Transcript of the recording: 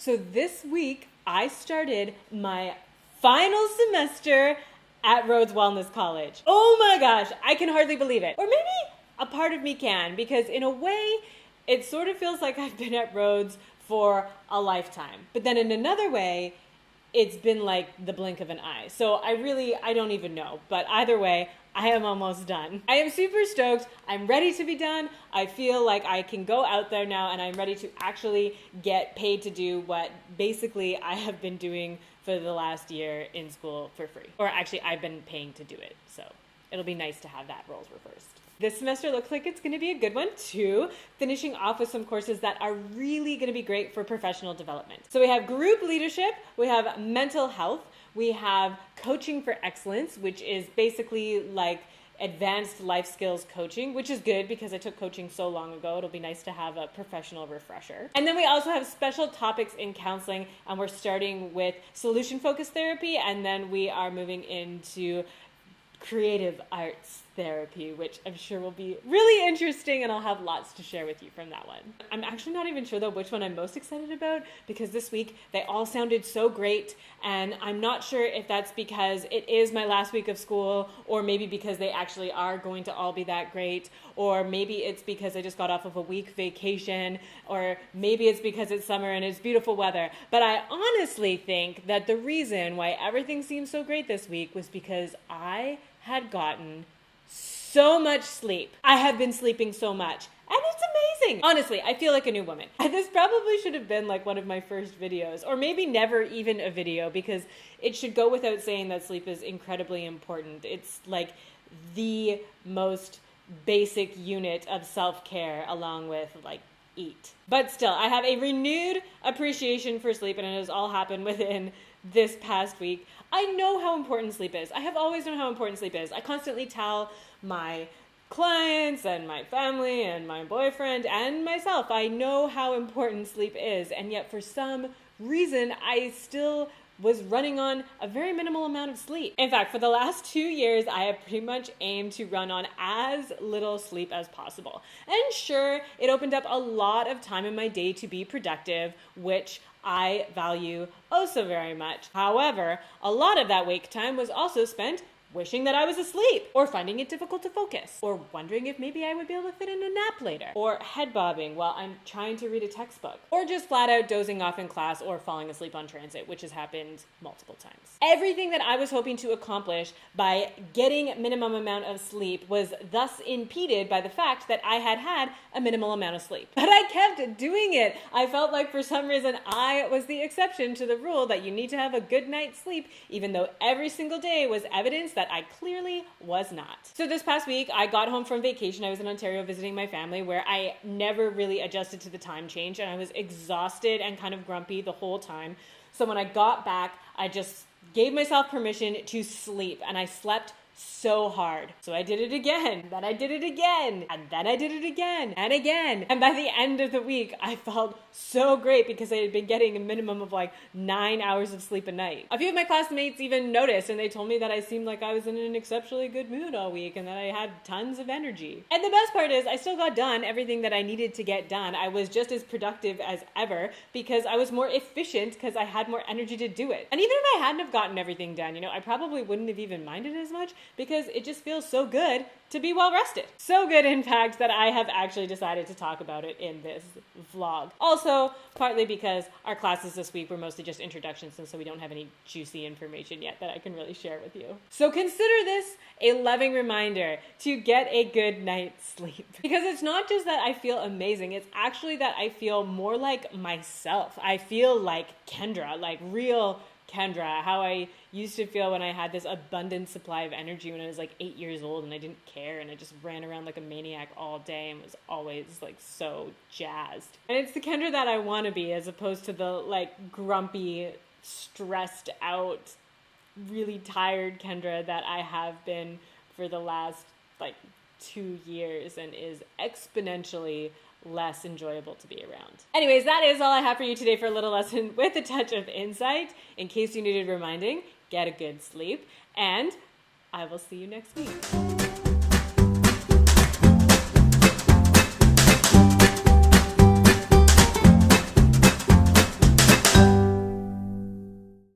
So this week, I started my final semester at Rhodes Wellness College. Oh my gosh, I can hardly believe it. Or maybe a part of me can, because in a way, it sort of feels like I've been at Rhodes for a lifetime. But then in another way, it's been like the blink of an eye. So I don't even know. But either way, I am almost done. I am super stoked. I'm ready to be done. I feel like I can go out there now and I'm ready to actually get paid to do what basically I have been doing for the last year in school for free. Or actually, I've been paying to do it. So it'll be nice to have that roles reversed. This semester looks like it's going to be a good one too, finishing off with some courses that are really going to be great for professional development. So we have group leadership, we have mental health, we have coaching for excellence, which is basically like advanced life skills coaching, which is good because I took coaching so long ago. It'll be nice to have a professional refresher. And then we also have special topics in counseling, and we're starting with solution-focused therapy, and then we are moving into creative arts therapy, which I'm sure will be really interesting, and I'll have lots to share with you from that one. I'm actually not even sure though which one I'm most excited about, because this week they all sounded so great, and I'm not sure if that's because it is my last week of school, or maybe because they actually are going to all be that great, or maybe it's because I just got off of a week vacation, or maybe it's because it's summer and it's beautiful weather. But I honestly think that the reason why everything seems so great this week was because I had gotten so much sleep. I have been sleeping so much, and it's amazing. Honestly, I feel like a new woman. This probably should have been like one of my first videos, or maybe never even a video, because it should go without saying that sleep is incredibly important. It's like the most basic unit of self-care, along with like eat. But still, I have a renewed appreciation for sleep, and it has all happened within this past week. I know how important sleep is. I have always known how important sleep is. I constantly tell my clients and my family and my boyfriend and myself, I know how important sleep is, and yet for some reason I still was running on a very minimal amount of sleep. In fact, for the last 2 years, I have pretty much aimed to run on as little sleep as possible. And sure, it opened up a lot of time in my day to be productive, which I value oh so very much. However, a lot of that wake time was also spent wishing that I was asleep, or finding it difficult to focus, or wondering if maybe I would be able to fit in a nap later, or head bobbing while I'm trying to read a textbook, or just flat out dozing off in class or falling asleep on transit, which has happened multiple times. Everything that I was hoping to accomplish by getting minimum amount of sleep was thus impeded by the fact that I had had a minimal amount of sleep. But I kept doing it. I felt like for some reason I was the exception to the rule that you need to have a good night's sleep, even though every single day was evidence that I clearly was not. So this past week, I got home from vacation. I was in Ontario visiting my family, where I never really adjusted to the time change, and I was exhausted and kind of grumpy the whole time. So when I got back, I just gave myself permission to sleep, and I slept so hard. So I did it again, then I did it again, and then I did it again and again. And by the end of the week, I felt so great because I had been getting a minimum of like 9 hours of sleep a night. A few of my classmates even noticed, and they told me that I seemed like I was in an exceptionally good mood all week and that I had tons of energy. And the best part is I still got done everything that I needed to get done. I was just as productive as ever because I was more efficient because I had more energy to do it. And even if I hadn't have gotten everything done, I probably wouldn't have even minded as much, because it just feels so good to be well rested. So good, in fact, that I have actually decided to talk about it in this vlog. Also, partly because our classes this week were mostly just introductions, and so we don't have any juicy information yet that I can really share with you. So consider this a loving reminder to get a good night's sleep. Because it's not just that I feel amazing, it's actually that I feel more like myself. I feel like Kendra, like real Kendra, how I used to feel when I had this abundant supply of energy when I was like 8 years old and I didn't care and I just ran around like a maniac all day and was always like so jazzed. And it's the Kendra that I want to be, as opposed to the like grumpy, stressed out, really tired Kendra that I have been for the last like 2 years and is exponentially less enjoyable to be around. Anyways, that is all I have for you today for a little lesson with a touch of insight. In case you needed reminding, get a good sleep, and I will see you next week.